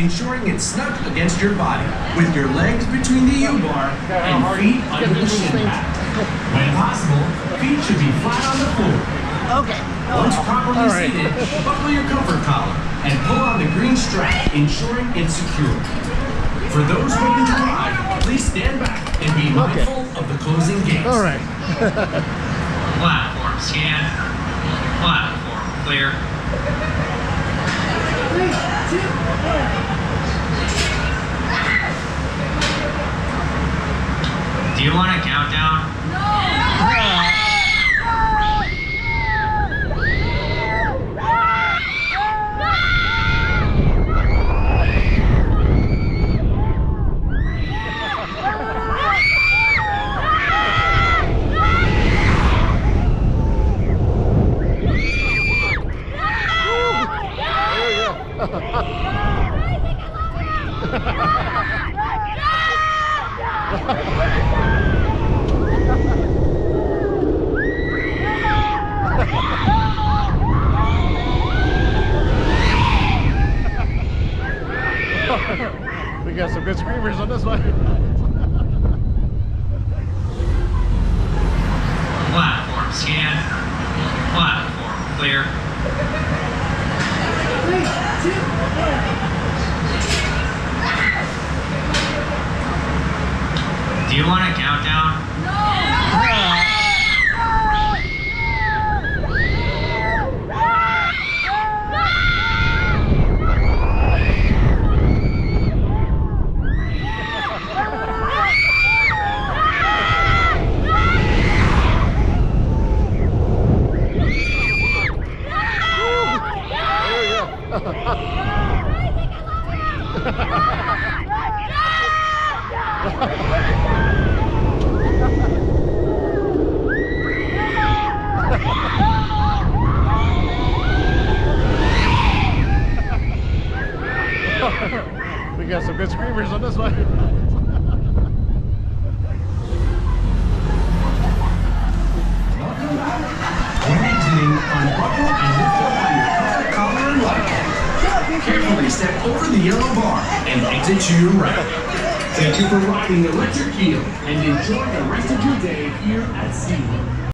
ensuring it's snug against your body, with your legs between the U-bar and feet under the shin pad. When possible, feet should be flat on the floor. Okay. Once properly seated, buckle your comfort collar and pull on the green strap, ensuring it's secure. For those waiting to ride, please stand back and be mindful of the closing gates. All right. Platform scan. Platform clear. 3, 2, 1. Do you want a countdown? We got some good screamers on this one. Platform scan. Platform clear. 3, 2, 1. Do you want a countdown? We got some good screamers on this one. When exiting, unbuckle and lift up on your comfort collar and light. Carefully step over the yellow bar and exit to your right. Thank you for riding Electric Eel and enjoy the rest of your day here at SeaWorld.